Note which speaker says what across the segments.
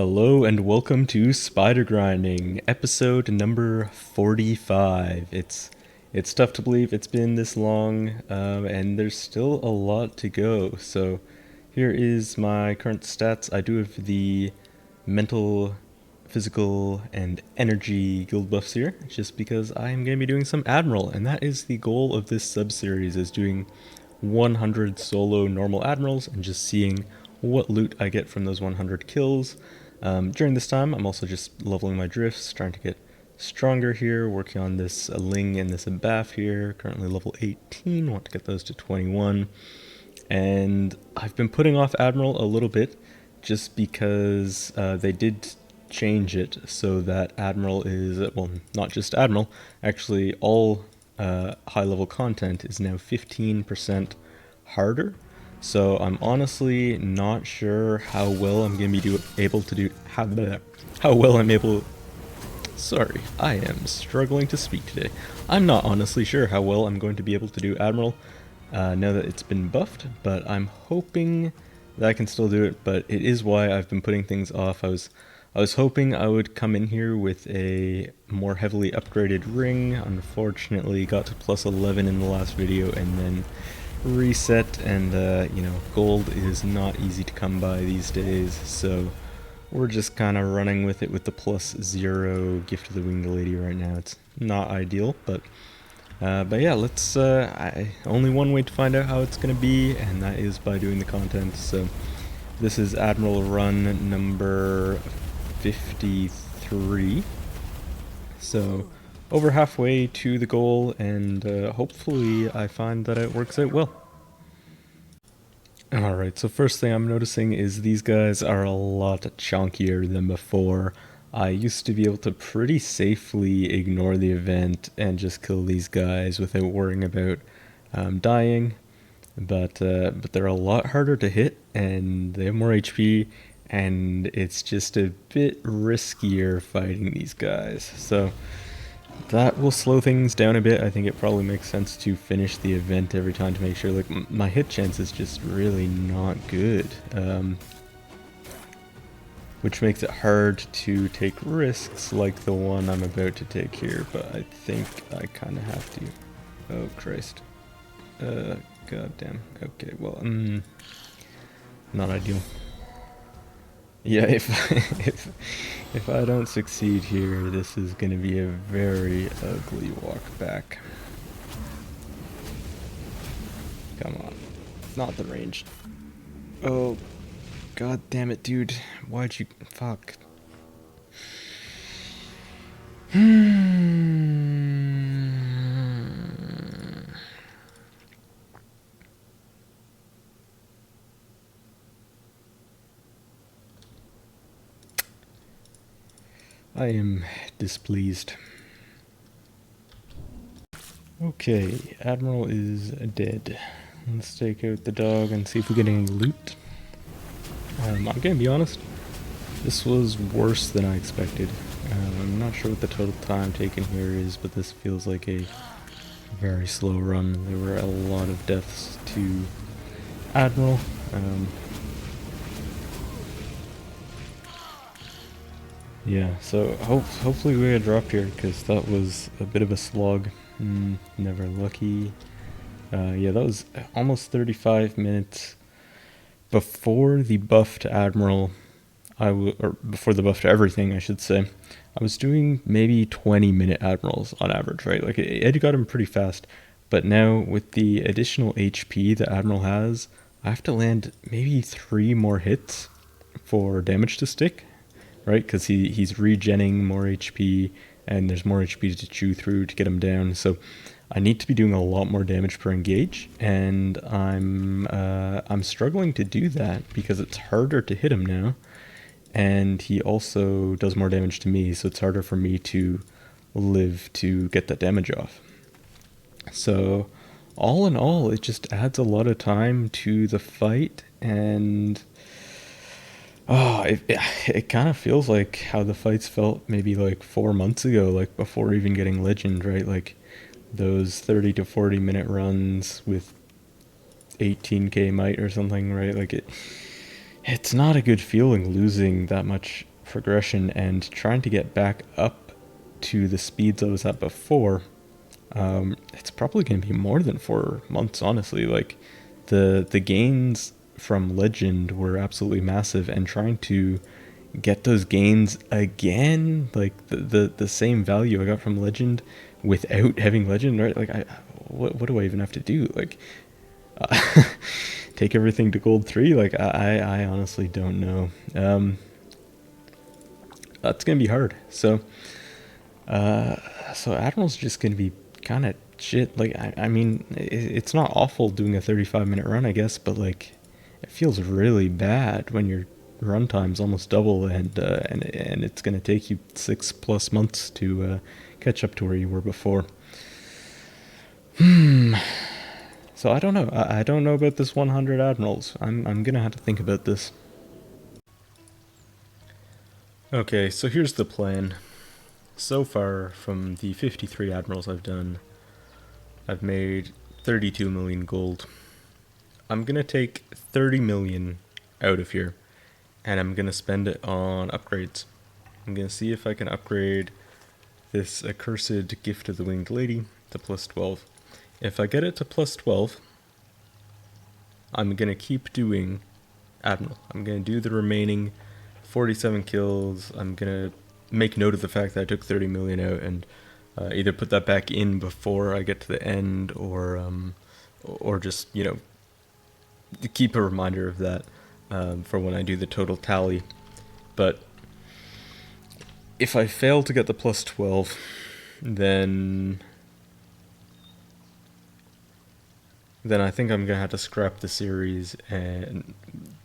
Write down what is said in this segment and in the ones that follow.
Speaker 1: Hello and welcome to SpiderGrinding, episode number 45. It's tough to believe it's been this long, and there's still a lot to go. So here is my current stats. I do have the mental, physical, and energy guild buffs here, just because I am going to be doing some Admiral, and that is the goal of this sub-series, is doing 100 solo normal Admirals and just seeing what loot I get from those 100 kills. During this time, I'm also just leveling my drifts, trying to get stronger here, working on this Ling and this Baff here, currently level 18, want to get those to 21. And I've been putting off Admiral a little bit, just because they did change it so that Admiral is, well, not just Admiral, actually all high-level content is now 15% harder. So I'm honestly not sure how well I'm going to be able to do, how well I'm able, sorry, I am struggling to speak today. I'm not honestly sure how well I'm going to be able to do Admiral now that it's been buffed, but I'm hoping that I can still do it, but it is why I've been putting things off. I was hoping I would come in here with a more heavily upgraded ring. Unfortunately, got to plus 11 in the last video and then reset, and you know, gold is not easy to come by these days, so we're just kind of running with it with the plus 0 gift of the winged lady right now. It's not ideal, but yeah, let's only one way to find out how it's gonna be, and that is by doing the content. So this is Admiral run number 53, so over halfway to the goal, and hopefully I find that it works out well. Alright, so first thing I'm noticing is these guys are a lot chunkier than before. I used to be able to pretty safely ignore the event and just kill these guys without worrying about dying, but they're a lot harder to hit, and they have more HP, and it's just a bit riskier fighting these guys. So that will slow things down a bit. I think it probably makes sense to finish the event every time to make sure, like, my hit chance is just really not good. Which makes it hard to take risks like the one I'm about to take here, but I think I kind of have to. Oh, Christ. Goddamn. Okay, well, not ideal. Yeah, if I don't succeed here, this is going to be a very ugly walk back. Come on. Not the range. Oh, god damn it, dude. Why'd you... Fuck. I am displeased. Okay, Admiral is dead. Let's take out the dog and see if we get any loot. I'm gonna be honest, this was worse than I expected. I'm not sure what the total time taken here is, but this feels like a very slow run. There were a lot of deaths to Admiral. Yeah, so hopefully we get a drop here, because that was a bit of a slog. Never lucky. Yeah, that was almost 35 minutes before the buff to Admiral. Or before the buff to everything, I should say. I was doing maybe 20-minute Admirals on average, right? Like, it got him pretty fast. But now, with the additional HP that Admiral has, I have to land maybe 3 more hits for damage to stick. Right, because he's regenning more HP, and there's more HP to chew through to get him down. So I need to be doing a lot more damage per engage, and I'm struggling to do that because it's harder to hit him now, and he also does more damage to me, so it's harder for me to live to get that damage off. So all in all, it just adds a lot of time to the fight, and oh, it kind of feels like how the fights felt maybe like 4 months ago, like before even getting Legend, right? Like those 30 to 40 minute runs with 18k might or something, right? Like it's not a good feeling losing that much progression and trying to get back up to the speeds I was at before, it's probably going to be more than 4 months, honestly. Like, the gains from Legend were absolutely massive, and trying to get those gains again, like the same value I got from Legend without having Legend, right? Like, what do I even have to do? Like, take everything to Gold 3? Like, I honestly don't know. That's gonna be hard. So Admiral's just gonna be kind of shit. Like, I mean, it's not awful doing a 35-minute run, I guess, but like, it feels really bad when your runtime's almost double, and it's gonna take you 6+ months to catch up to where you were before. So I don't know. I don't know about this 100 Admirals. I'm gonna have to think about this. Okay, so here's the plan. So far, from the 53 Admirals I've done, I've made 32 million gold. I'm gonna take 30 million out of here, and I'm gonna spend it on upgrades. I'm gonna see if I can upgrade this accursed Gift of the Winged Lady to +12. If I get it to +12, I'm gonna keep doing Admiral. I'm gonna do the remaining 47 kills. I'm gonna make note of the fact that I took 30 million out, and either put that back in before I get to the end, or just, you know, keep a reminder of that for when I do the total tally. But if I fail to get the +12, then I think I'm gonna have to scrap the series and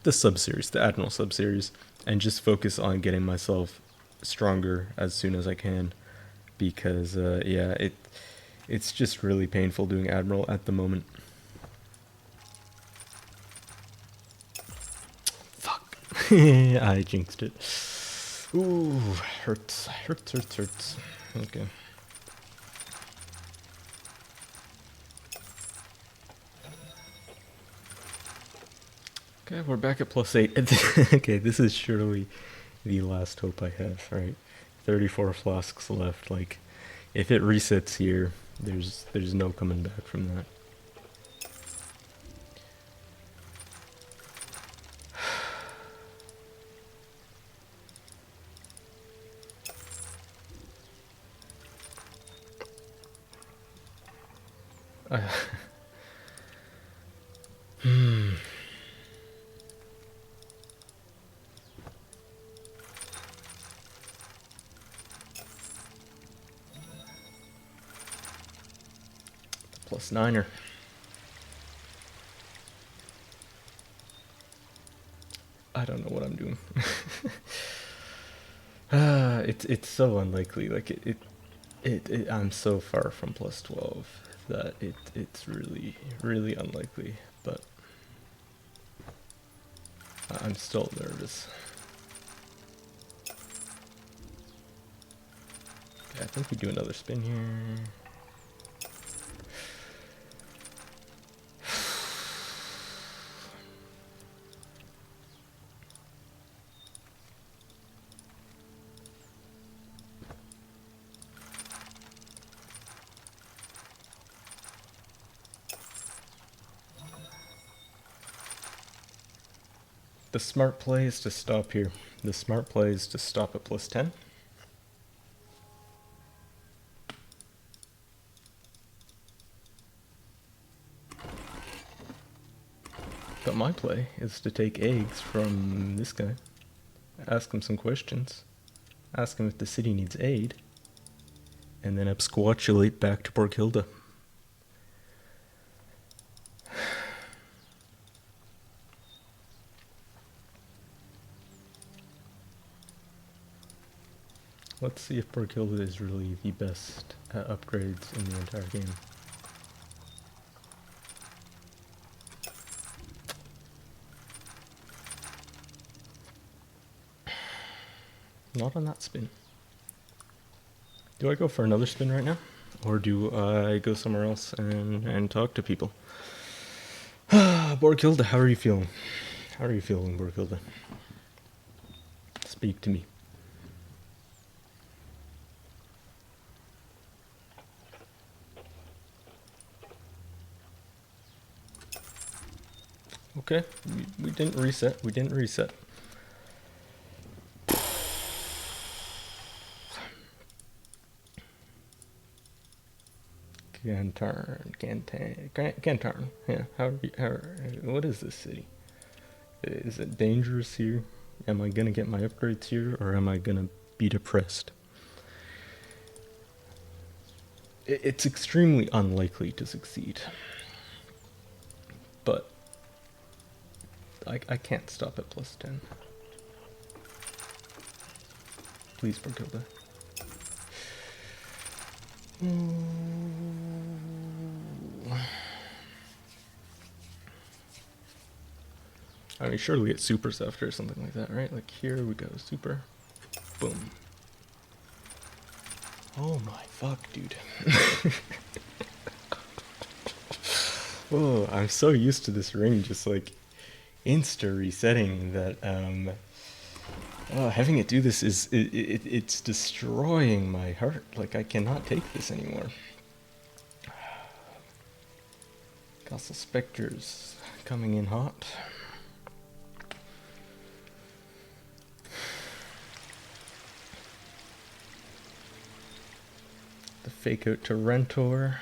Speaker 1: the sub-series, the Admiral sub-series, and just focus on getting myself stronger as soon as I can, because yeah, it's just really painful doing Admiral at the moment. Fuck. I jinxed it. Ooh, hurts. Okay. Okay, we're back at +8. Okay, this is surely the last hope I have, right? 34 flasks left. Like, if it resets here, there's no coming back from that. +9er. I don't know what I'm doing. It's so unlikely. Like, I'm so far from +12 that it's really unlikely. But I'm still nervous. Okay, I think we do another spin here. The smart play is to stop here. The smart play is to stop at +10. But my play is to take eggs from this guy, ask him some questions, ask him if the city needs aid, and then absquatulate back to Borghilda. Let's see if Borghilda is really the best at upgrades in the entire game. Not on that spin. Do I go for another spin right now? Or do I go somewhere else and talk to people? Borghilda, how are you feeling? How are you feeling, Borghilda? Speak to me. Okay, we didn't reset. We didn't reset. Gantarn. Yeah. What is this city? Is it dangerous here? Am I gonna get my upgrades here, or am I gonna be depressed? It's extremely unlikely to succeed, but I can't stop at +10. Please, Bertilda. I mean, surely we get supers after or something like that, right? Like, here we go, super. Boom. Oh my fuck, dude. Whoa, I'm so used to this ring just like insta resetting that having it do this is it's destroying my heart. Like, I cannot take this anymore. Castle Spectres coming in hot. The fake out to Rentor.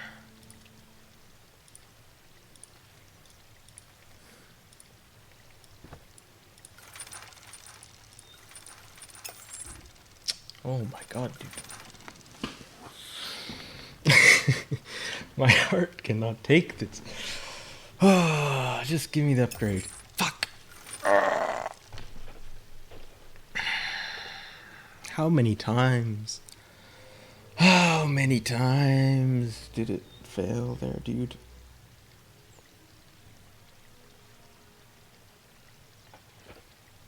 Speaker 1: Oh my god, dude. My heart cannot take this. Oh, just give me the upgrade. Fuck. How many times? How many times did it fail there, dude?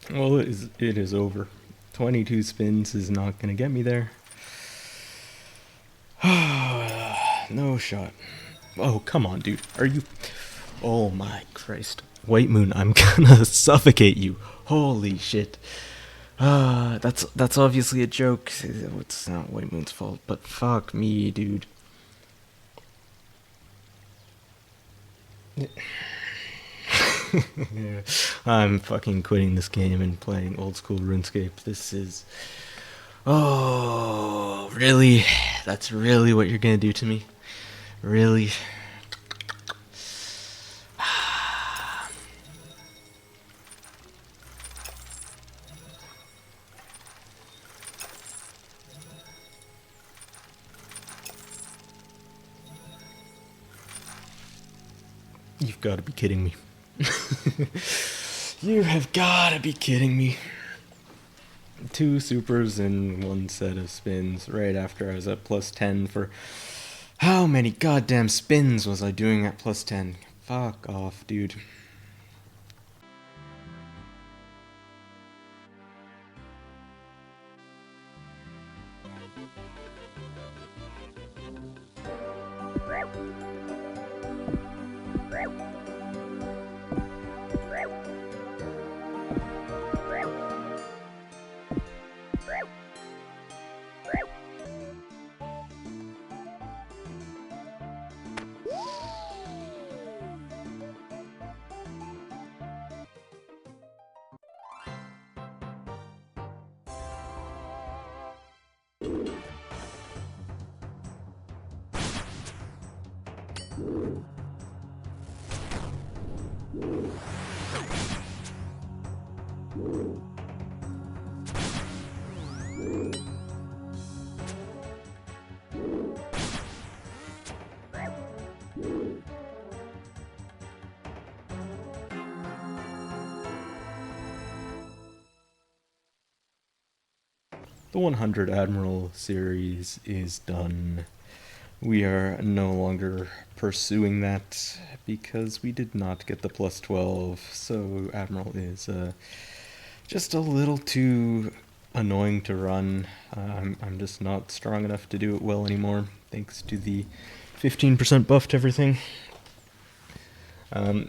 Speaker 1: Well, it is over. 22 spins is not gonna get me there. No shot. Oh, come on, dude. Are you... Oh my Christ. White Moon, I'm gonna suffocate you. Holy shit. That's obviously a joke. It's not White Moon's fault, but fuck me, dude. Yeah. I'm fucking quitting this game and playing old school RuneScape. This is... Oh, really? That's really what you're gonna do to me? Really? You've got to be kidding me. You have got to be kidding me. 2 supers and 1 set of spins right after I was at +10 for... How many goddamn spins was I doing at +10? Fuck off, dude. The 100 Admiral series is done. We are no longer pursuing that because we did not get the +12, so Admiral is just a little too annoying to run. I'm just not strong enough to do it well anymore, thanks to the 15% buff to everything.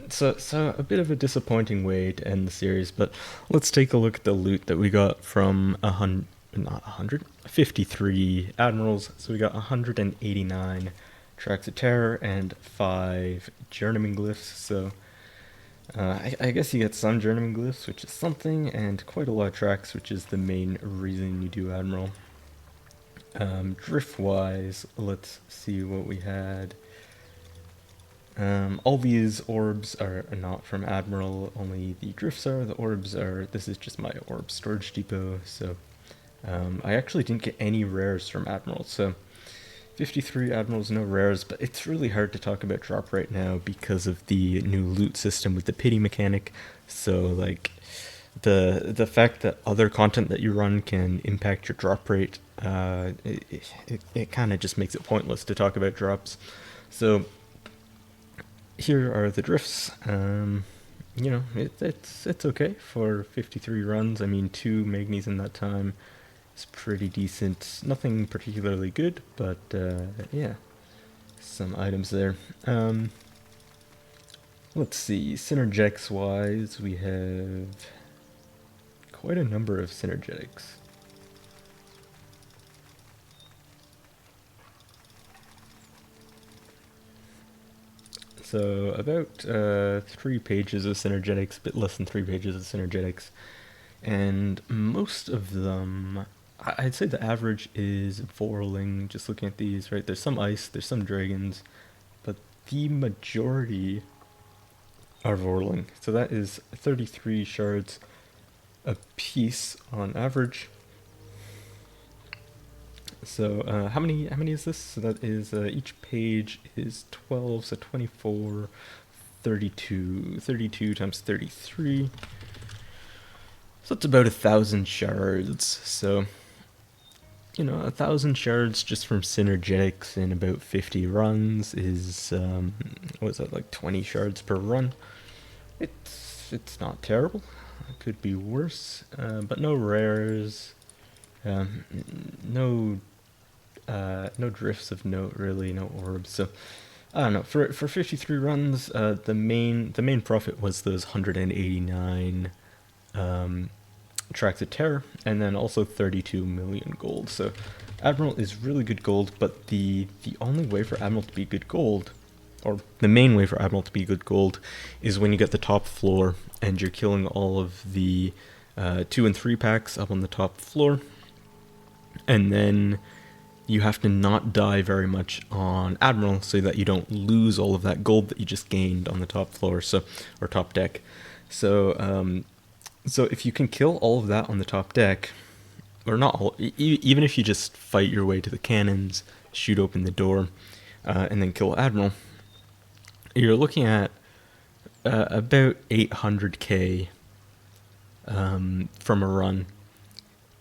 Speaker 1: So a bit of a disappointing way to end the series, but let's take a look at the loot that we got from 53 Admirals. So we got 189 Tracks of Terror and 5 Journeyman Glyphs, so I guess you get some journeyman glyphs, which is something, and quite a lot of tracks, which is the main reason you do Admiral. Drift-wise, let's see what we had. All these orbs are not from Admiral, only the drifts are. The orbs are, this is just my orb storage depot, so I actually didn't get any rares from Admiral, so 53 Admirals, no rares, but it's really hard to talk about drop right now because of the new loot system with the pity mechanic. So like the fact that other content that you run can impact your drop rate, it kind of just makes it pointless to talk about drops. So here are the drifts. You know, it's okay for 53 runs. I mean, 2 Magnies in that time. It's pretty decent. Nothing particularly good, but yeah, some items there. Let's see, synergetics wise, we have quite a number of synergetics. So about 3 pages of synergetics, a bit less than 3 pages of synergetics, and most of them, I'd say the average is Vorling, just looking at these, right? There's some ice, there's some dragons, but the majority are Vorling. So that is 33 shards a piece on average. So how many is this? So that is, each page is 12, so 24, 32. 32 times 33. So it's about 1,000 shards. So, you know, 1,000 shards just from synergetics in about 50 runs is, what is that, like 20 shards per run? It's not terrible. It could be worse, but no rares, no drifts of note really, no orbs. So I don't know. For 53 runs, the main profit was those 189 tracks of terror, and then also 32 million gold. So Admiral is really good gold, but the only way for Admiral to be good gold, or the main way for Admiral to be good gold, is when you get the top floor and you're killing all of the 2 and 3 packs up on the top floor, and then you have to not die very much on Admiral so that you don't lose all of that gold that you just gained on the top floor, so, or top deck. So so if you can kill all of that on the top deck, or not all, even if you just fight your way to the cannons, shoot open the door, and then kill Admiral, you're looking at about 800k from a run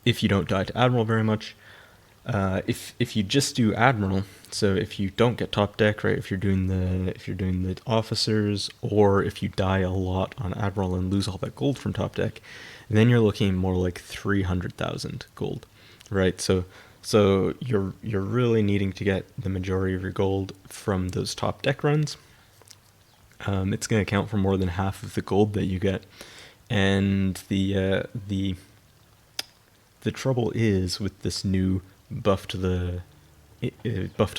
Speaker 1: if you don't die to Admiral very much. If you just do Admiral, so if you don't get top deck, right, if you're doing the officers, or if you die a lot on Admiral and lose all that gold from top deck, then you're looking more like 300,000 gold, right? So you're really needing to get the majority of your gold from those top deck runs. It's going to account for more than half of the gold that you get, and the trouble is with this new buff to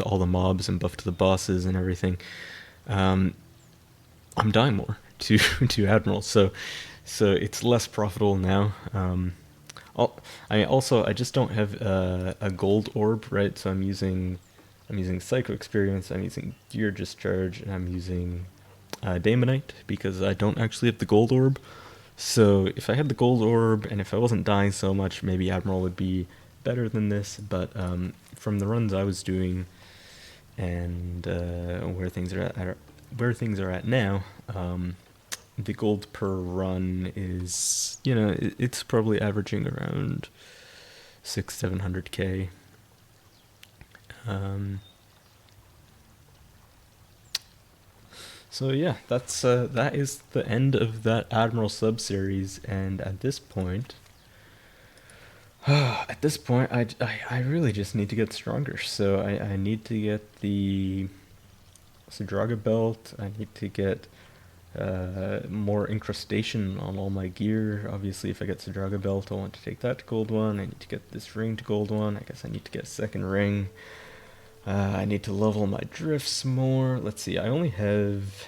Speaker 1: all the mobs and buff to the bosses and everything, I'm dying more to Admiral, so it's less profitable now. I just don't have a gold orb, right? So I'm using Psycho Experience, I'm using Gear Discharge, and I'm using Daemonite because I don't actually have the gold orb. So if I had the gold orb and if I wasn't dying so much, maybe Admiral would be better than this. But from the runs I was doing and where things are at now, the gold per run is, you know, it's probably averaging around 600-700k. So yeah, that is the end of that Admiral sub-series, and at this point, I really just need to get stronger. So I need to get the Sadraga belt, I need to get more incrustation on all my gear. Obviously, if I get Sadraga belt, I want to take that to gold 1, I need to get this ring to gold 1, I guess I need to get a second ring. I need to level my drifts more. Let's see, I only have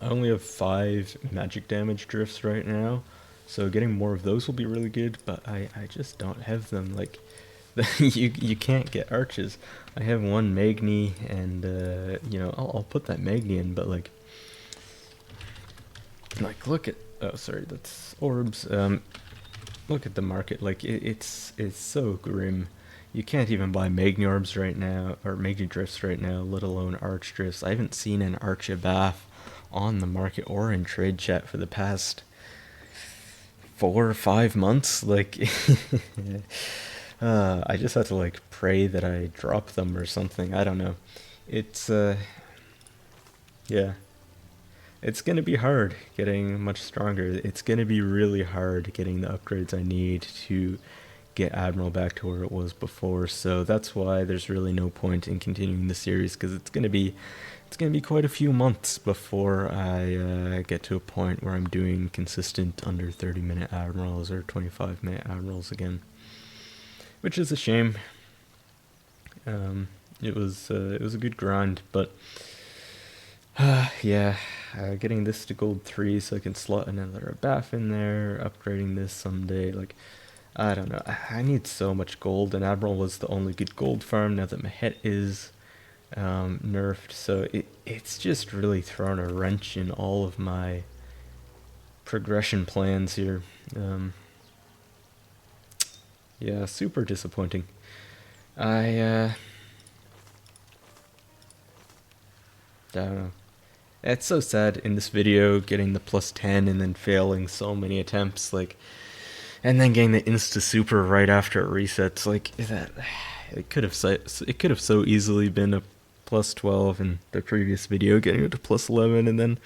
Speaker 1: I only have 5 magic damage drifts right now, so getting more of those will be really good, but I just don't have them. Like, you can't get arches. I have one Magni, and you know, I'll put that Magni in, but like look at, oh sorry, that's orbs. Look at the market. Like it's so grim. You can't even buy Magni orbs right now, or Magni drifts right now, let alone arch drifts. I haven't seen an arch Abath on the market or in trade chat for the past 4 or 5 months. Like I just have to like pray that I drop them or something. I don't know. It's yeah. It's gonna be hard getting much stronger. It's gonna be really hard getting the upgrades I need to get Admiral back to where it was before. So that's why there's really no point in continuing the series, because it's gonna be quite a few months before I get to a point where I'm doing consistent under 30-minute Admirals or 25-minute Admirals again, which is a shame. It was a good grind, but yeah, getting this to gold 3 so I can slot another Abath in there, upgrading this someday, like, I don't know, I need so much gold, and Admiral was the only good gold farm now that Mahet is nerfed, so it's just really thrown a wrench in all of my progression plans here. Yeah, super disappointing. I don't know. It's so sad in this video getting the +10 and then failing so many attempts, like, and then getting the insta super right after it resets. Like that, it could have so easily been a +12 in the previous video, getting it to +11 and then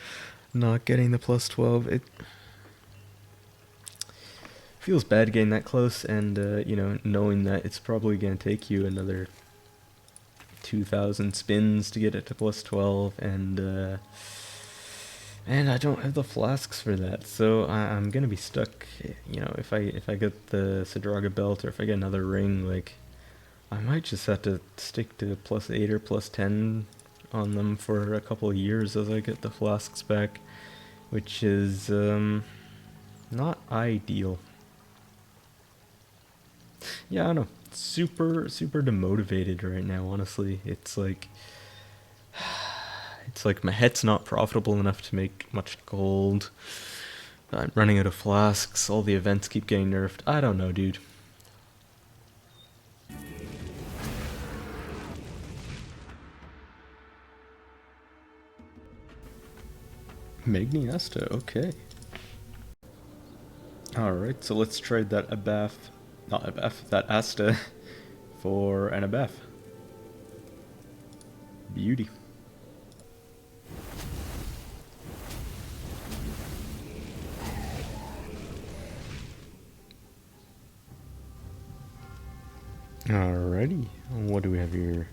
Speaker 1: not getting the +12. It feels bad getting that close, and you know, knowing that it's probably gonna take you another 2,000 spins to get it to +12, and I don't have the flasks for that, so I'm gonna be stuck. You know, if I get the Sidraga belt, or if I get another ring, like, I might just have to stick to +8 or +10 on them for a couple of years as I get the flasks back, which is not ideal. Yeah, I don't know. Super demotivated right now, honestly. It's like my head's not profitable enough to make much gold. I'm running out of flasks. All the events keep getting nerfed. I don't know, dude. Magni Asta, okay. Alright, so let's trade that Abath, not Abath, that Asta for an Abath. Beauty. Alrighty, what do we have here?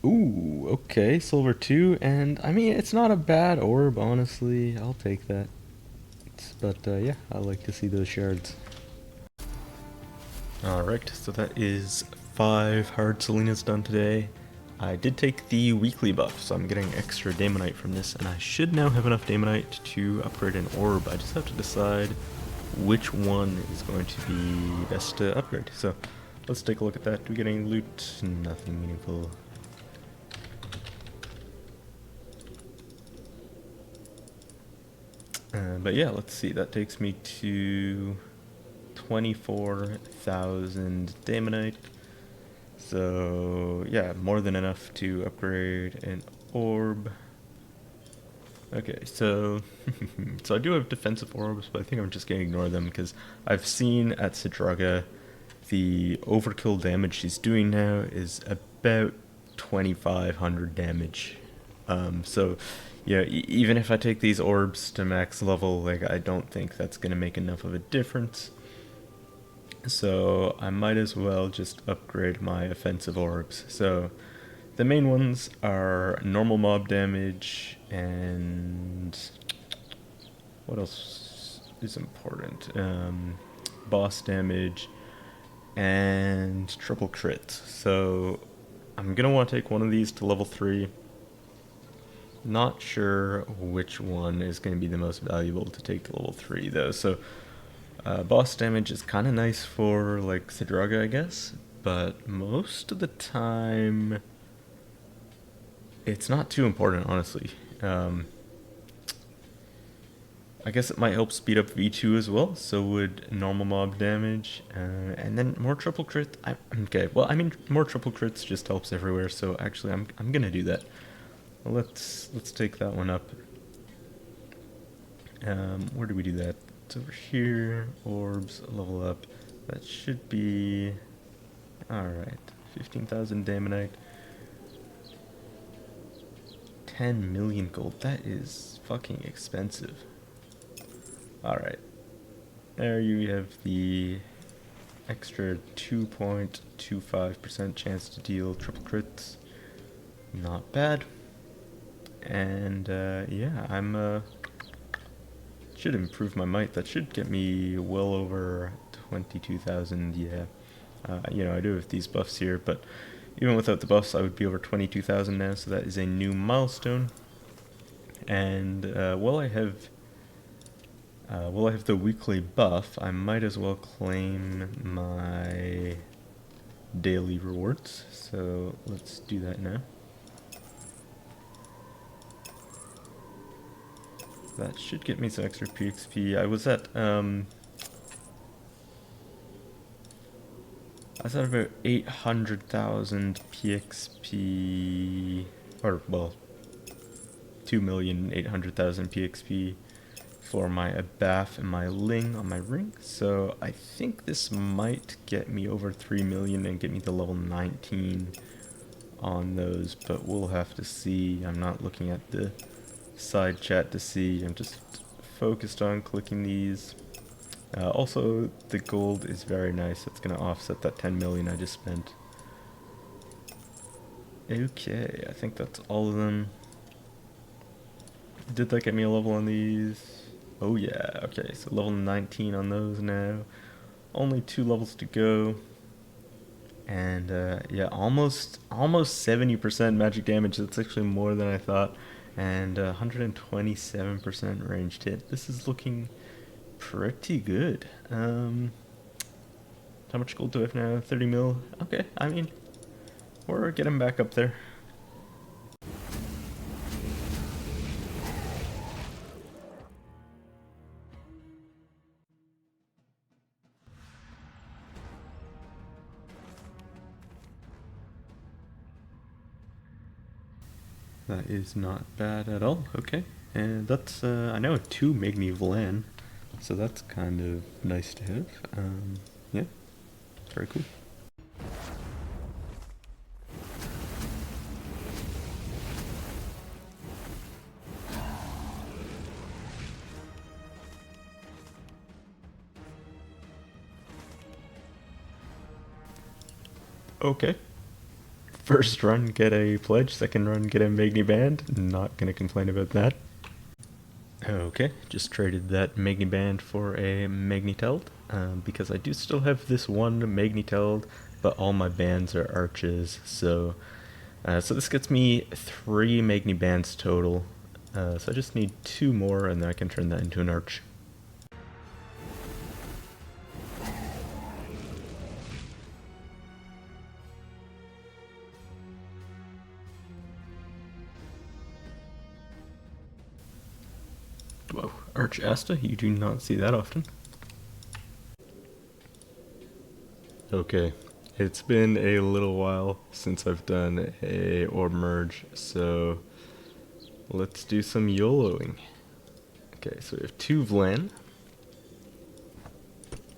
Speaker 1: Ooh, okay, silver 2, and I mean, it's not a bad orb, honestly. I'll take that. But yeah, I like to see those shards. Alright, so that is 5 hard Selenas done today. I did take the weekly buff, so I'm getting extra Daemonite from this, and I should now have enough Daemonite to upgrade an orb. I just have to decide which one is going to be best to upgrade. So let's take a look at that. Do we get any loot? Nothing meaningful. But yeah, let's see. That takes me to 24,000 Daemonite. So yeah, more than enough to upgrade an orb. Okay, so so I do have defensive orbs, but I think I'm just gonna ignore them because I've seen at Sidraga the overkill damage she's doing now is about 2,500 damage. So yeah, even if I take these orbs to max level, like, I don't think that's gonna make enough of a difference. So I might as well just upgrade my offensive orbs. So the main ones are normal mob damage, and what else is important? Boss damage and triple crit. So I'm gonna want to take one of these to level 3. Not sure which one is going to be the most valuable to take to level 3 though. So boss damage is kind of nice for like Sidraga, I guess, but most of the time it's not too important, honestly. I guess it might help speed up V2 as well, so would normal mob damage, and then more triple crit. Okay, well, I mean, more triple crits just helps everywhere, so actually I'm gonna do that. Well, let's take that one up. Where do we do that? It's over here. Orbs, level up. That should be... Alright, 15,000 Damonite. 10 million gold, that is fucking expensive. Alright, there you have the extra 2.25% chance to deal triple crits. Not bad. And yeah, should improve my might. That should get me well over 22,000, yeah. You know, I do have these buffs here, but even without the buffs, I would be over 22,000 now, so that is a new milestone. And while I have the weekly buff, I might as well claim my daily rewards. So let's do that now. That should get me some extra PXP. I was at about 800,000 PXP, or well, 2,800,000 PXP for my Abath and my Ling on my ring. So I think this might get me over 3 million and get me to level 19 on those, but we'll have to see. I'm not looking at the side chat to see. I'm just focused on clicking these. Also, the gold is very nice. It's going to offset that 10 million I just spent. Okay, I think that's all of them. Did that get me a level on these? Oh yeah, okay, so level 19 on those now. Only 2 levels to go. And yeah, almost 70% magic damage. That's actually more than I thought. And 127% ranged hit. This is looking pretty good. How much gold do I have now? 30 mil? Okay, I mean, we're getting back up there. That is not bad at all. Okay, and that's I now have 2 Magni Vlan, so that's kind of nice to have. Yeah, very cool. Okay. First run, get a pledge. Second run, get a Magni Band. Not gonna complain about that. Okay, just traded that Magni Band for a Magniteld, because I do still have this one Magniteld, but all my bands are arches, so this gets me 3 Magni Bands total. So I just need 2 more, and then I can turn that into an arch. Whoa, Arch Asta, you do not see that often. Okay, it's been a little while since I've done a orb merge, so let's do some YOLOing. Okay, so we have 2 Vlan,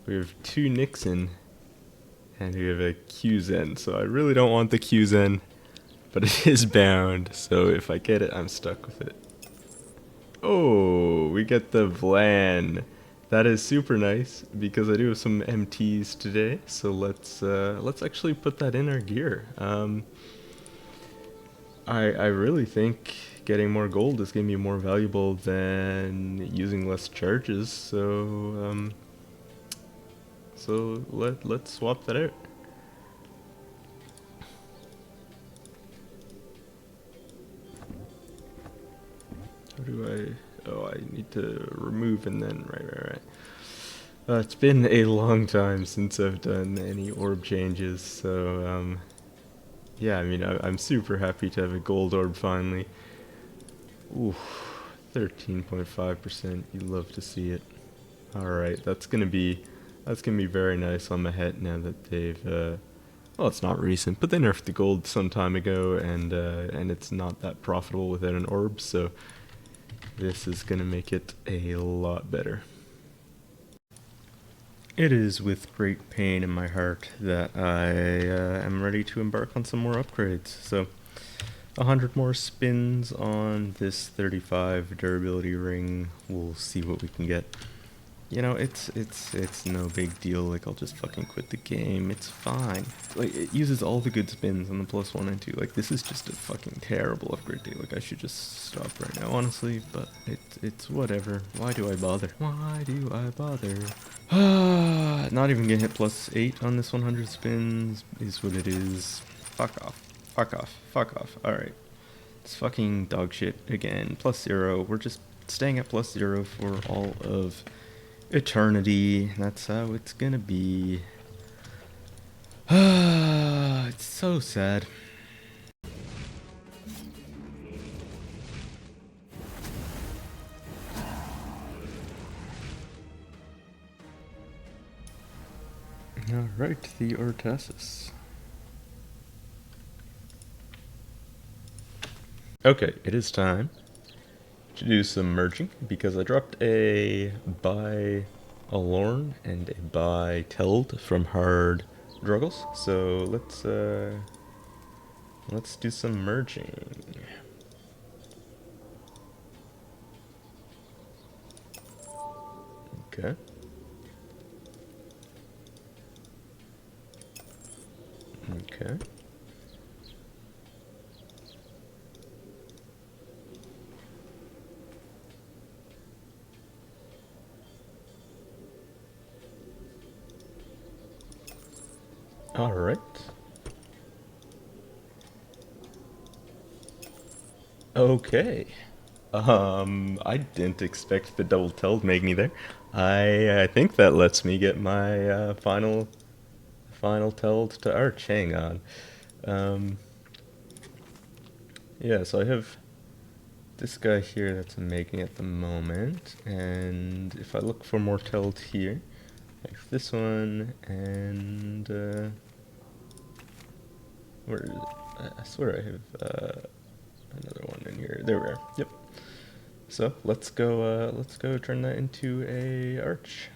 Speaker 1: we have 2 Nixon, and we have a QZen. So I really don't want the QZen, but it is bound, so if I get it, I'm stuck with it. Oh, we get the Vlan. That is super nice because I do have some MTs today. So let's actually put that in our gear. I really think getting more gold is gonna be more valuable than using less charges. So let's swap that out. do I... Oh, I need to remove and then... Right. It's been a long time since I've done any orb changes, so, yeah, I mean, I'm super happy to have a gold orb finally. Ooh, 13.5%, you love to see it. Alright, that's gonna be very nice on my head now that they've, well, it's not recent, but they nerfed the gold some time ago, and it's not that profitable without an orb, so this is gonna make it a lot better. It is with great pain in my heart that I am ready to embark on some more upgrades. So, 100 more spins on this 35 durability ring. We'll see what we can get. You know, it's no big deal. Like, I'll just fucking quit the game. It's fine. Like, it uses all the good spins on the +1 and 2. Like, this is just a fucking terrible upgrade day. Like, I should just stop right now, honestly. But it's whatever. Why do I bother? Why do I bother? Not even gonna hit +8 on this 100 spins is what it is. Fuck off. Fuck off. Fuck off. Alright. It's fucking dog shit again. +0. We're just staying at +0 for all of eternity. That's how it's gonna be. It's so sad. Alright, the Ortasis. Okay, it is time to do some merging, because I dropped a buy Alorn and a buy Teld from Hard Druggles, so let's do some merging. Okay. Okay. All right. Okay. I didn't expect the double Teld Magni there. I think that lets me get my final Teld to Arch. Hang on. Yeah, so I have this guy here that's making at the moment, and if I look for more Teld here, like this one, and where is it? I swear I have another one in here. There we are. Yep. So let's go turn that into a arch.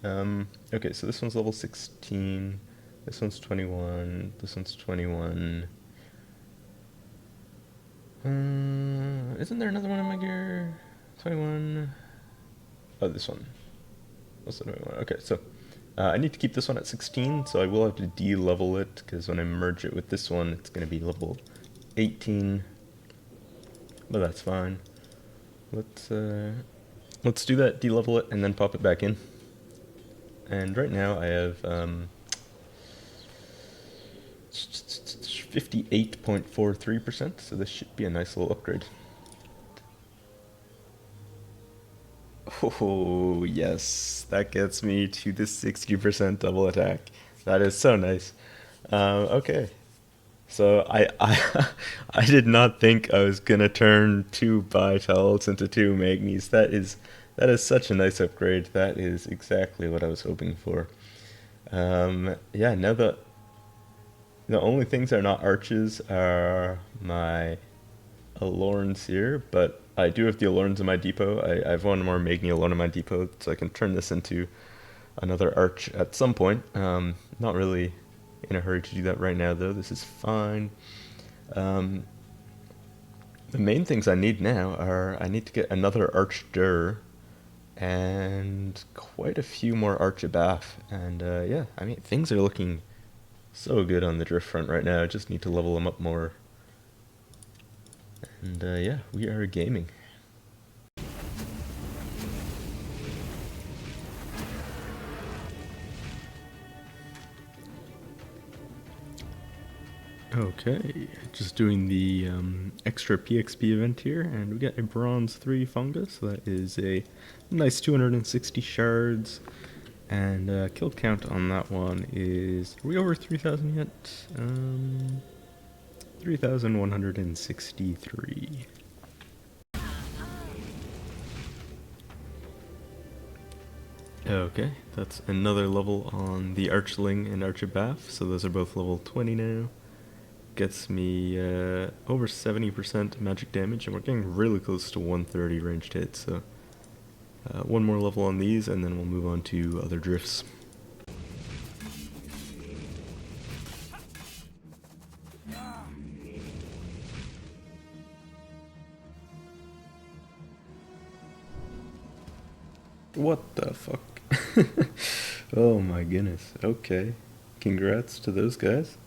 Speaker 1: Okay, so this one's level 16. This one's 21. This one's 21. Isn't there another one in my gear? 21. Oh, this one. What's the 21? Okay, so I need to keep this one at 16, so I will have to de-level it, because when I merge it with this one, it's going to be level 18. But that's fine. Let's do that, de-level it, and then pop it back in. And right now I have 58.43%, so this should be a nice little upgrade. Oh, yes, that gets me to the 60% double attack. That is so nice. Okay, so I did not think I was gonna turn 2 Bitelds into 2 Magnis. That is such a nice upgrade. That is exactly what I was hoping for. Yeah, now the only things that are not arches are my Alorns here, but I do have the Alorns in my depot. I have one more Magni Alorn in my depot, so I can turn this into another arch at some point. Not really in a hurry to do that right now, though. This is fine. The main things I need now are, I need to get another Archdur and quite a few more Archibaf. And yeah, I mean, things are looking so good on the drift front right now. I just need to level them up more. And yeah, we are gaming. Okay, just doing the extra PXP event here, and we get a bronze 3 fungus. That is a nice 260 shards, and kill count on that one is, are we over 3,000 yet? 3,163. Okay, that's another level on the Archling and Archabath, so those are both level 20 now. Gets me over 70% magic damage, and we're getting really close to 130 ranged hits, so one more level on these, and then we'll move on to other drifts. What the fuck? Oh my goodness. Okay. Congrats to those guys.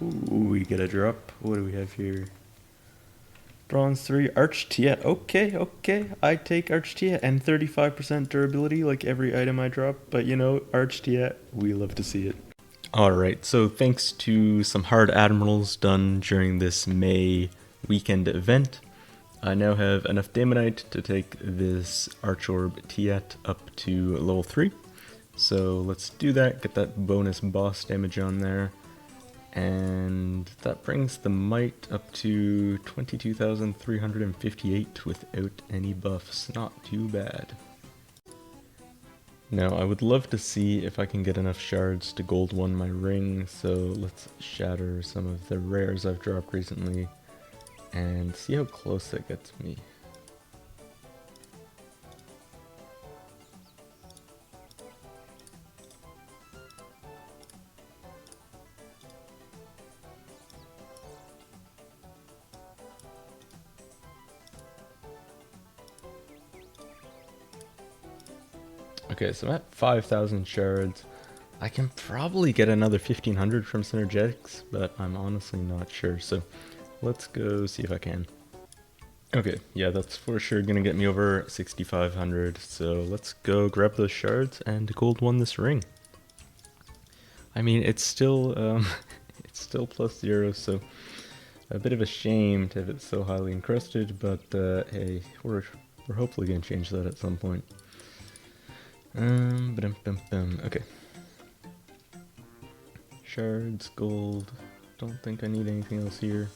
Speaker 1: Ooh, we get a drop. What do we have here? Bronze 3, Arch Tia. Okay. I take Arch Tia and 35% durability like every item I drop. But you know, Arch Tia, we love to see it. Alright, so thanks to some hard Admirals done during this May weekend event, I now have enough Daemonite to take this Archorb Tiet up to level 3. So let's do that, get that bonus boss damage on there. And that brings the might up to 22,358 without any buffs. Not too bad. Now, I would love to see if I can get enough shards to gold 1 my ring, so let's shatter some of the rares I've dropped recently and see how close that gets me. Okay, so I'm at 5,000 shards. I can probably get another 1,500 from Synergetics, but I'm honestly not sure, so let's go see if I can. Okay, yeah, that's for sure gonna get me over 6,500, so let's go grab those shards and gold 1 this ring. I mean, it's still, it's still +0, so a bit of a shame to have it so highly encrusted, but hey, we're hopefully gonna change that at some point. Okay. Shards, gold. Don't think I need anything else here.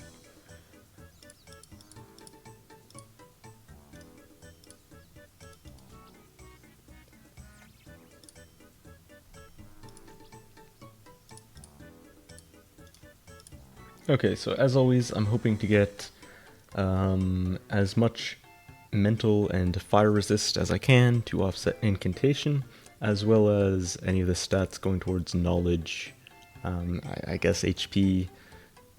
Speaker 1: Okay, so as always, I'm hoping to get as much mental and fire resist as I can to offset incantation, as well as any of the stats going towards knowledge, I guess HP,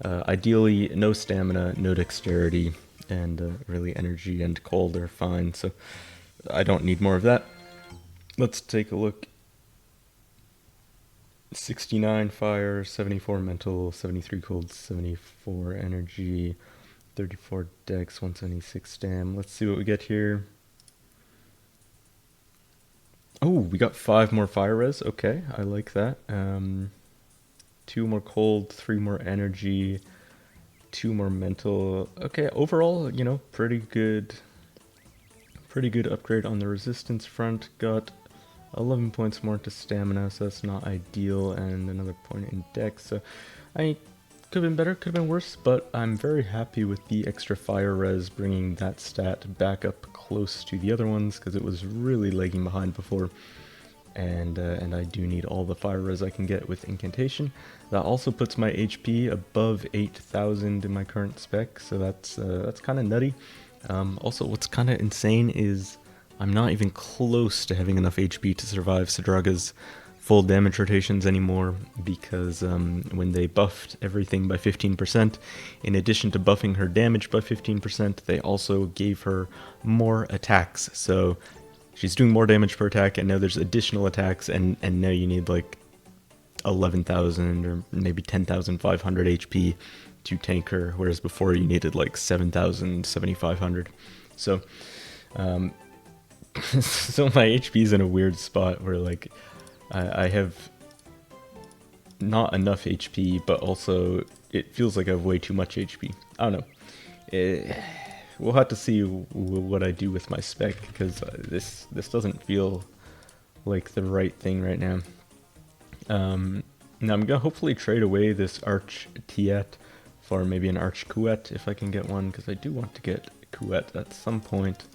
Speaker 1: ideally no stamina, no dexterity, and really energy and cold are fine, so I don't need more of that. Let's take a look. 69 fire, 74 mental, 73 cold, 74 energy, 34 dex, 176 stam. Let's see what we get here. Oh, we got 5 more fire res. Okay, I like that. 2 more cold, 3 more energy, 2 more mental. Okay, overall, you know, pretty good upgrade on the resistance front. Got 11 points more to stamina, so that's not ideal, and another point in dex. So I could have been better, could have been worse, but I'm very happy with the extra fire res, bringing that stat back up close to the other ones, because it was really lagging behind before, and I do need all the fire res I can get with incantation. That also puts my HP above 8,000 in my current spec, so that's kind of nutty. Also, what's kind of insane is I'm not even close to having enough HP to survive Sadraga's full damage rotations anymore, because when they buffed everything by 15%, in addition to buffing her damage by 15%, they also gave her more attacks. So she's doing more damage per attack, and now there's additional attacks, and now you need like 11,000 or maybe 10,500 HP to tanker, whereas before you needed like 7,000, 7,500. So, so my HP is in a weird spot where like I have not enough HP, but also it feels like I have way too much HP. I don't know. We'll have to see what I do with my spec, because this doesn't feel like the right thing right now. Now I'm gonna hopefully trade away this Arch Tiet for maybe an Arch Couette if I can get one, because I do want to get Couette at some point,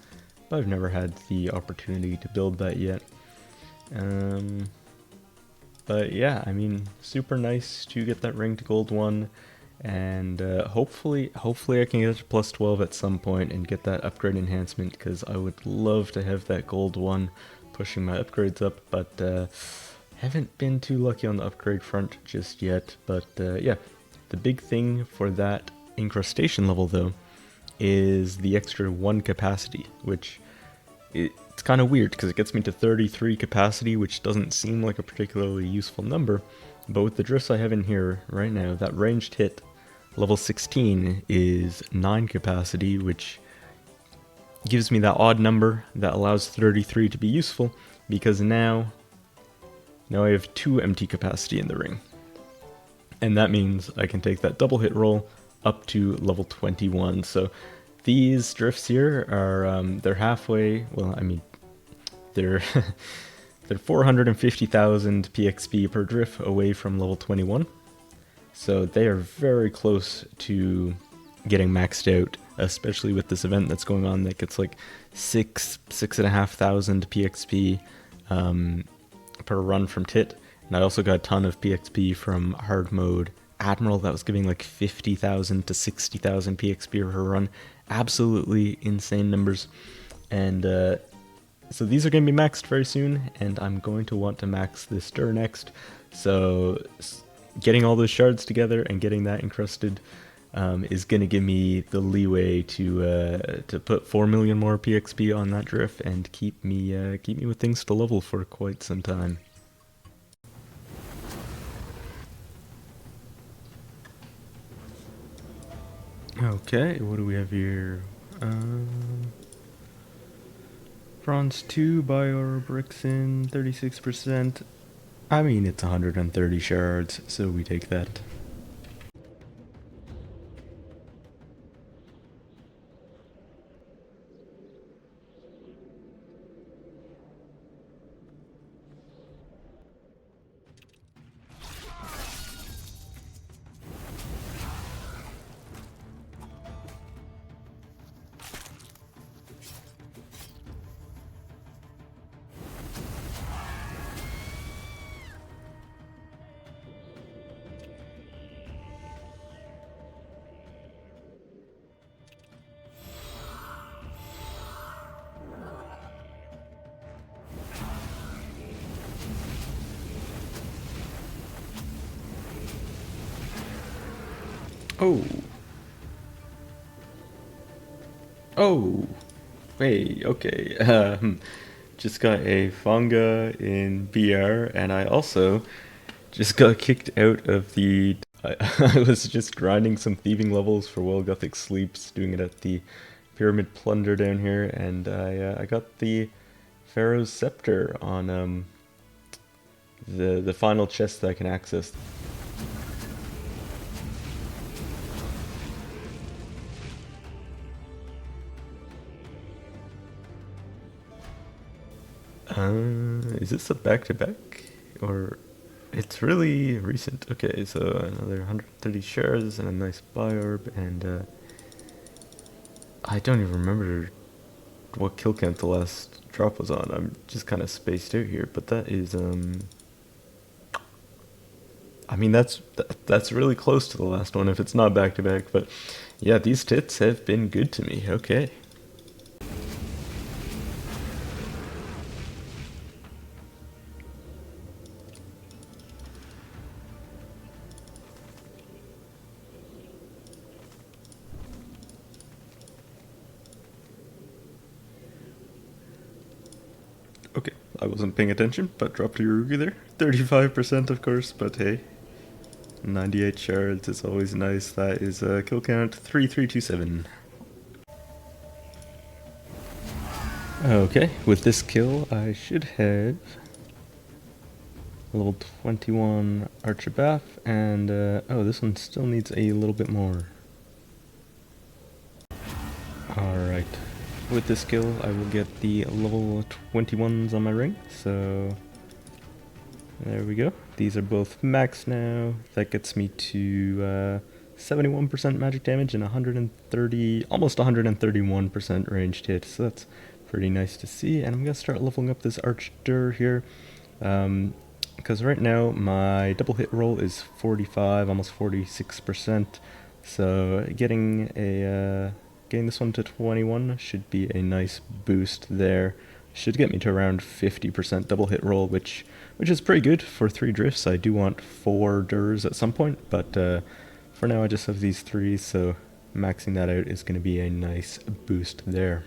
Speaker 1: but I've never had the opportunity to build that yet. But yeah, I mean, super nice to get that ring to gold 1, and hopefully I can get it to plus 12 at some point and get that upgrade enhancement, because I would love to have that gold 1 pushing my upgrades up, but haven't been too lucky on the upgrade front just yet. But yeah, the big thing for that incrustation level though is the extra 1 capacity, which it's kind of weird because it gets me to 33 capacity, which doesn't seem like a particularly useful number. But with the drifts I have in here right now, that ranged hit level 16 is 9 capacity, which gives me that odd number that allows 33 to be useful, because now I have 2 empty capacity in the ring. And that means I can take that double hit roll up to level 21. So these drifts here are, they're halfway, well, I mean, they're, they're 450,000 PXP per drift away from level 21. So they are very close to getting maxed out, especially with this event that's going on that gets like 6,500 PXP per run from Tit. And I also got a ton of PXP from hard mode Admiral that was giving like 50,000 to 60,000 PXP per run. Absolutely insane numbers. And so these are going to be maxed very soon, and I'm going to want to max this Stir next. So getting all those shards together and getting that encrusted is going to give me the leeway to put 4 million more PXP on that drift and keep me with things to level for quite some time. Okay, what do we have here? Bronze 2, Bio bricks in 36%. I mean, it's 130 shards, so we take that. Oh. Oh. Wait, okay. Just got a Fanga in BR, and I also just got kicked out of the... I was just grinding some thieving levels for Well Gothic Sleeps, doing it at the Pyramid Plunder down here, and I got the Pharaoh's Scepter on the final chest that I can access. Is this a back-to-back? Or... It's really recent. Okay, so another 130 shares and a nice Biorb, and I don't even remember what kill count the last drop was on. I'm just kind of spaced out here, but that is, I mean, that's really close to the last one if it's not back-to-back, but yeah, these tits have been good to me. Okay. Okay, I wasn't paying attention, but dropped a Yorugi there. 35% of course, but hey. 98 shards is always nice. That is a kill count 3327. Okay, with this kill I should have level 21 Archer Bath, and oh, this one still needs a little bit more. Alright, with this skill I will get the level 21s on my ring, so there we go. These are both max now. That gets me to 71% magic damage and 130, almost 131% ranged hit, so that's pretty nice to see. And I'm going to start leveling up this Archer here, because right now my double hit roll is 45, almost 46%, so getting this one to 21 should be a nice boost there. Should get me to around 50% double hit roll, which is pretty good for 3 drifts. I do want 4 Durs at some point, but for now I just have these 3, so maxing that out is going to be a nice boost there.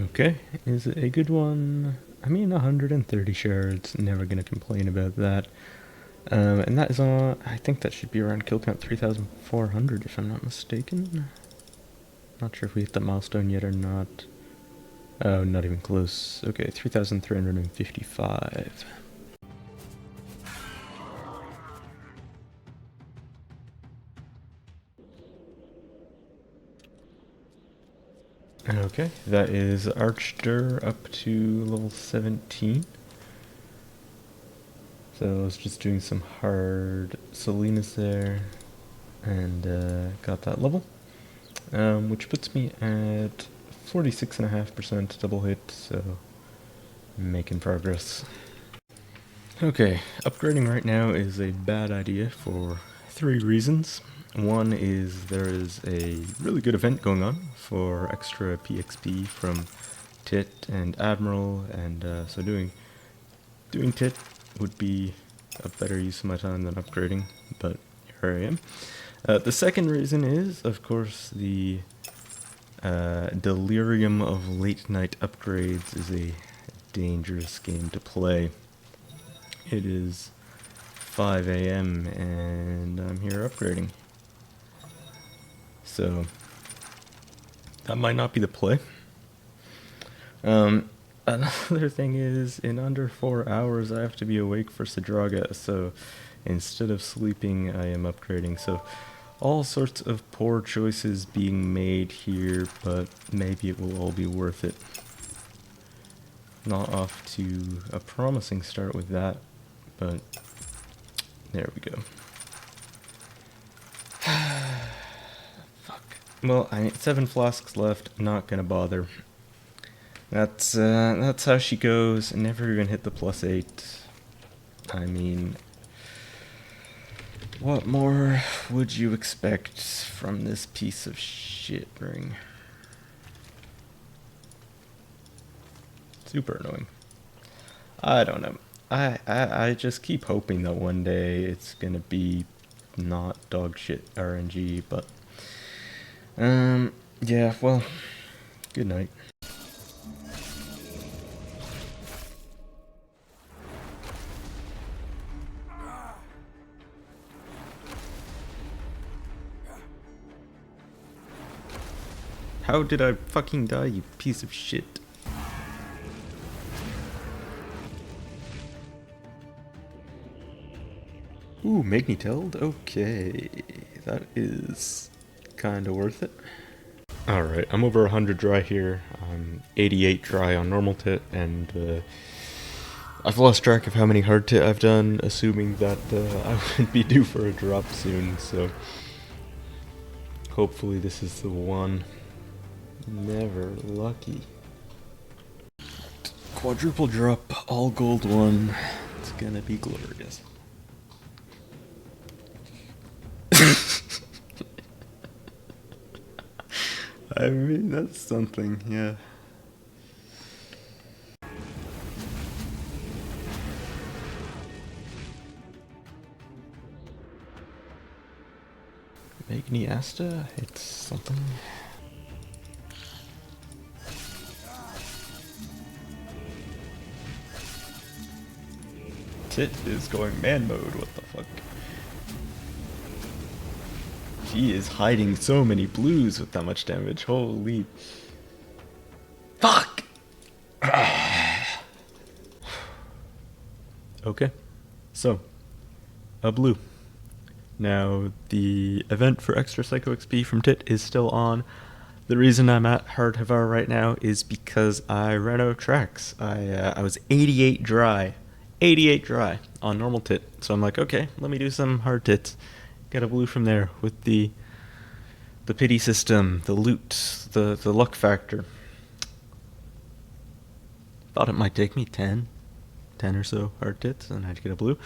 Speaker 1: Okay, is it a good one? I mean, 130 shards, never gonna complain about that. And that is on, I think that should be around kill count 3,400 if I'm not mistaken. Not sure if we hit that milestone yet or not. Oh, not even close. Okay, 3,355. Okay, that is Archer up to level 17. So I was just doing some hard Salinas there, and got that level, which puts me at 46.5% double hit, so making progress. Okay, upgrading right now is a bad idea for 3 reasons. One is there is a really good event going on for extra PXP from Tit and Admiral, and so doing Tit would be a better use of my time than upgrading, but here I am. The second reason is, of course, the delirium of late night upgrades is a dangerous game to play. It is 5 AM and I'm here upgrading. So that might not be the play. Another thing is, in under 4 hours I have to be awake for Sadraga, so instead of sleeping I am upgrading. So all sorts of poor choices being made here, but maybe it will all be worth it. Not off to a promising start with that, but there we go. Fuck. Well, I need 7 flasks left, not gonna bother. That's how she goes. Never even hit the +8. I mean, what more would you expect from this piece of shit ring? Super annoying. I don't know. I just keep hoping that one day it's gonna be not dog shit RNG, but yeah, well, good night. How did I fucking die, you piece of shit? Ooh, Magneteld? Okay, that is kinda worth it. Alright, I'm over 100 dry here. I'm 88 dry on normal tit, and I've lost track of how many hard tit I've done, assuming that I would be due for a drop soon, so hopefully this is the one. Never lucky. Quadruple drop, all gold one. It's gonna be glorious. I mean, that's something, yeah. Iniesta hits something. Tit is going man mode, what the fuck? She is hiding so many blues with that much damage, holy... Fuck! Okay, so, a blue. Now, the event for extra Psycho XP from Tit is still on. The reason I'm at Hard Havar right now is because I ran out of tracks. I was 88 dry on normal Tit. So I'm like, okay, let me do some hard Tits. Get a blue from there with the pity system, the loot, the luck factor. Thought it might take me 10 or so hard Tits and I'd get a blue.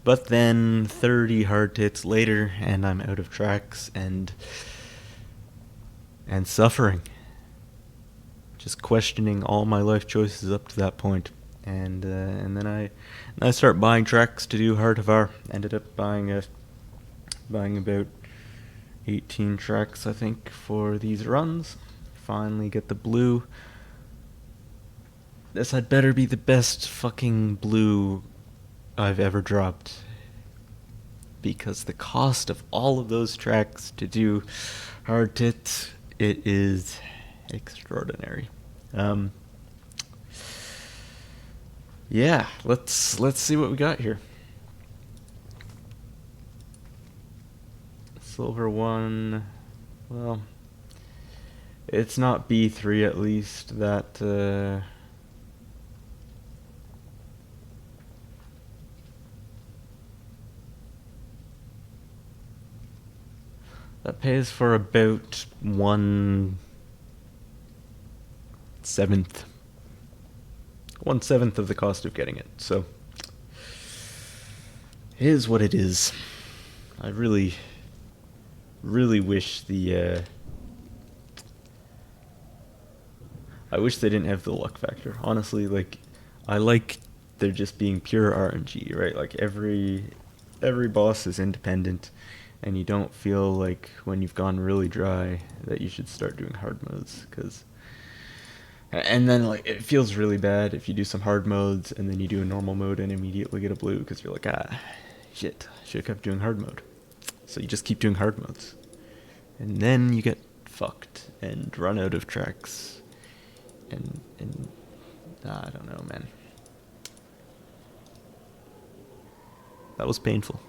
Speaker 1: But then 30 hard Tits later and I'm out of tracks and suffering. Just questioning all my life choices up to that point. And then I start buying tracks to do Hard Havar. Ended up buying about 18 tracks, I think, for these runs. Finally get the blue. This had better be the best fucking blue I've ever dropped. Because the cost of all of those tracks to do hard Tit, it is extraordinary. Yeah, let's see what we got here. Silver 1, well, it's not B3 at least. That pays for about 1/7 of the cost of getting it. So it is what it is. I really wish I wish they didn't have the luck factor. Honestly, like, I like there just being pure RNG, right? Like every boss is independent, and you don't feel like when you've gone really dry that you should start doing hard modes, and then like it feels really bad if you do some hard modes and then you do a normal mode and immediately get a blue because you're like, shit, should have kept doing hard mode. So you just keep doing hard modes, and then you get fucked and run out of tracks, and I don't know, man. That was painful.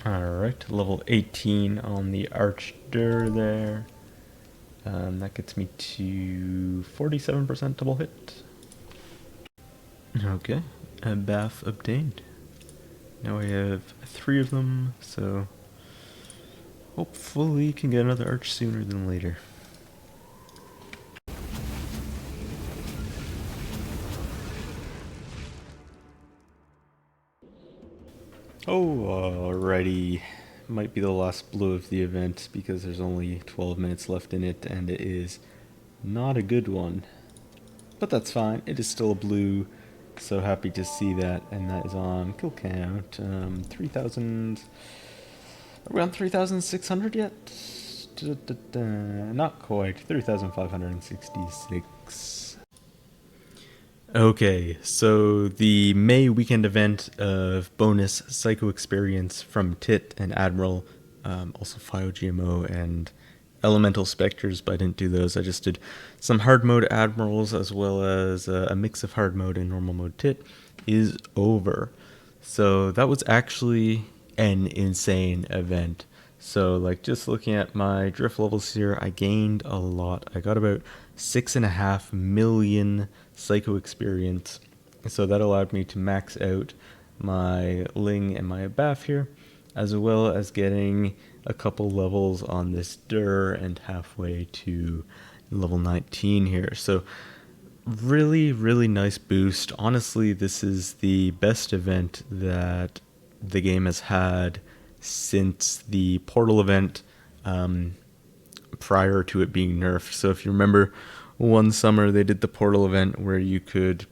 Speaker 1: Alright, level 18 on the Archer there. That gets me to 47% double hit. Okay, a bath obtained. Now I have 3 of them, so hopefully can get another Arch sooner than later. Oh, alrighty. Might be the last blue of the event because there's only 12 minutes left in it and it is not a good one. But that's fine, it is still a blue. So happy to see that, and that is on kill count. 3,000. Are we on 3,600 yet? Not quite. 3,566. Okay, so the May weekend event of bonus Psycho experience from Tit and Admiral, also FioGMO and Elemental Spectres, but I didn't do those. I just did some hard mode Admirals as well as a mix of hard mode and normal mode Tit, is over. So that was actually an insane event. So like just looking at my drift levels here, I gained a lot. I got about 6.5 million Psycho experience. So that allowed me to max out my Ling and my Bath here, as well as getting a couple levels on this Dur and halfway to level 19 here. So really nice boost. Honestly, this is the best event that the game has had since the Portal event, prior to it being nerfed. So if you remember, one summer they did the Portal event where you could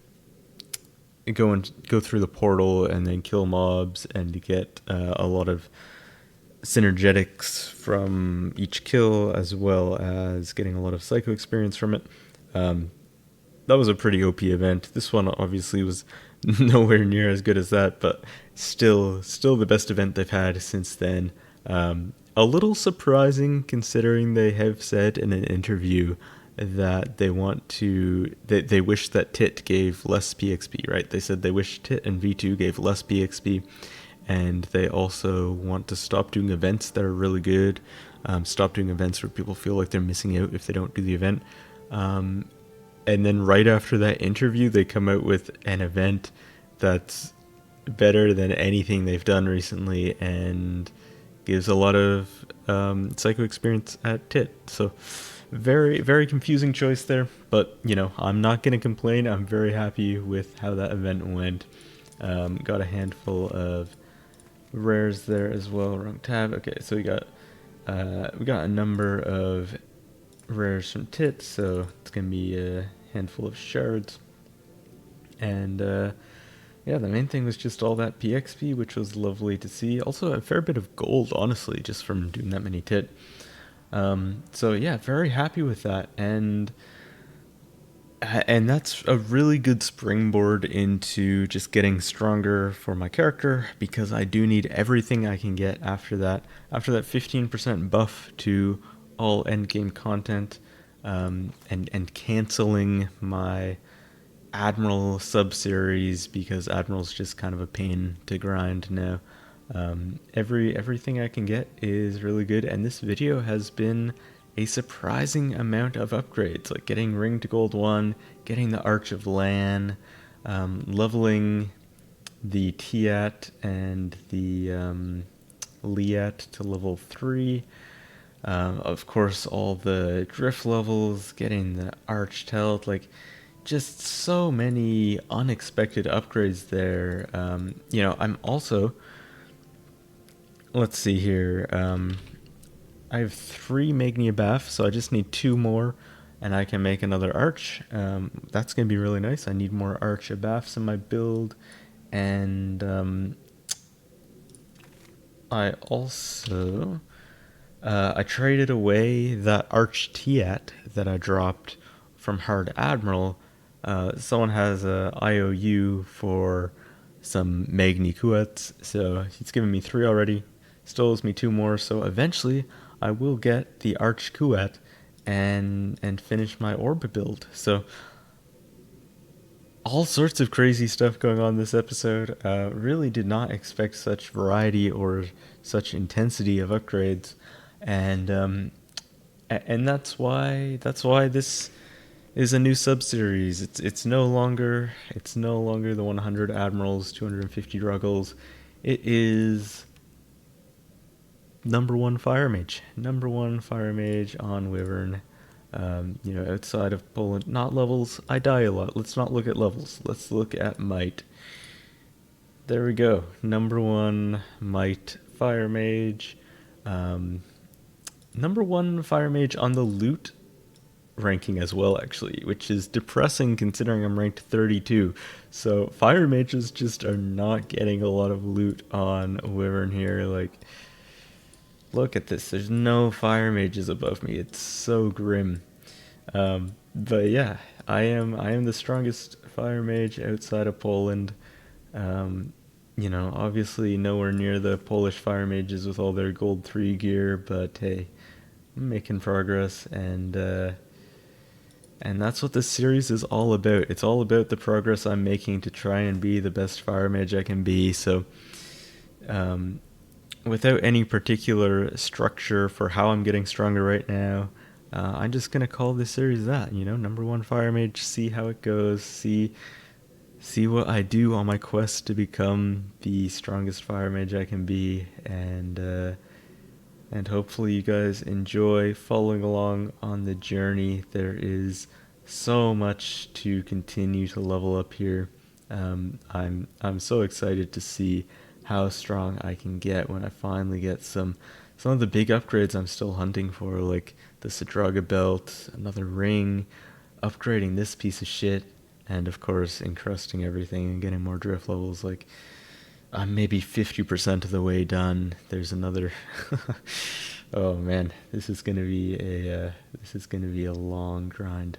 Speaker 1: go through the portal and then kill mobs and get a lot of synergetics from each kill, as well as getting a lot of psycho experience from it. That was a pretty OP event. This one obviously was nowhere near as good as that, but still the best event they've had since then. A little surprising considering they have said in an interview that they wish that Tit gave less PXP, right? They said they wish Tit and V2 gave less PXP, and they also want to stop doing events that are really good, stop doing events where people feel like they're missing out if they don't do the event. And then right after that interview, they come out with an event that's better than anything they've done recently and gives a lot of psycho experience at Tit. So very, very confusing choice there, but I'm not going to complain. I'm very happy with how that event went. Got a handful of rares there as well. Wrong tab. Okay, so we got a number of rares from Tit, so it's gonna be a handful of shards. And yeah, the main thing was just all that PXP, which was lovely to see. Also a fair bit of gold, honestly, just from doing that many Tit. So yeah, very happy with that, and that's a really good springboard into just getting stronger for my character, because I do need everything I can get after that 15% buff to all endgame content, and canceling my Admiral sub-series, because Admiral's just kind of a pain to grind now. Everything I can get is really good, and this video has been a surprising amount of upgrades, like getting Ring to Gold 1, getting the Arch of Lan, leveling the Tiat and the Liat to level 3, of course all the Drift levels, getting the Arch Telt, like just so many unexpected upgrades there. I'm also, let's see here, I have 3 Magnia Bath, so I just need 2 more, and I can make another Arch. That's going to be really nice. I need more Arch Baths in my build, and I also, I traded away that Arch Tiat that I dropped from Hard Admiral. Someone has a IOU for some Magni Kuats, so he's given me 3 already, still owes me 2 more, so eventually I will get the Arch Kuat and finish my Orb build. So all sorts of crazy stuff going on this episode. Really did not expect such variety or such intensity of upgrades, and that's why this is a new sub-series. It's no longer the 100 Admirals, 250 Ruggles. It is number 1 Fire Mage on Wyvern. Outside of Poland, not levels. I die a lot. Let's not look at levels. Let's look at might. There we go. Number 1 might Fire Mage. Number 1 Fire Mage on the loot ranking as well, actually, which is depressing considering I'm ranked 32. So Fire Mages just are not getting a lot of loot on Wyvern here. Like, look at this. There's no Fire Mages above me. It's so grim. But yeah, I am the strongest Fire Mage outside of Poland. Obviously nowhere near the Polish Fire Mages with all their gold 3 gear, but hey, I'm making progress, and that's what this series is all about. It's all about the progress I'm making to try and be the best Fire Mage I can be. So, without any particular structure for how I'm getting stronger right now, I'm just gonna call this series that. Number 1 Fire Mage. See how it goes. See what I do on my quest to become the strongest Fire Mage I can be, and hopefully you guys enjoy following along on the journey. There is so much to continue to level up here. I'm so excited to see how strong I can get when I finally get some of the big upgrades I'm still hunting for, like the Sadraga belt, another ring, upgrading this piece of shit, and of course encrusting everything and getting more drift levels. Like, I'm maybe 50% of the way done. There's another. Oh man, this is gonna be a long grind.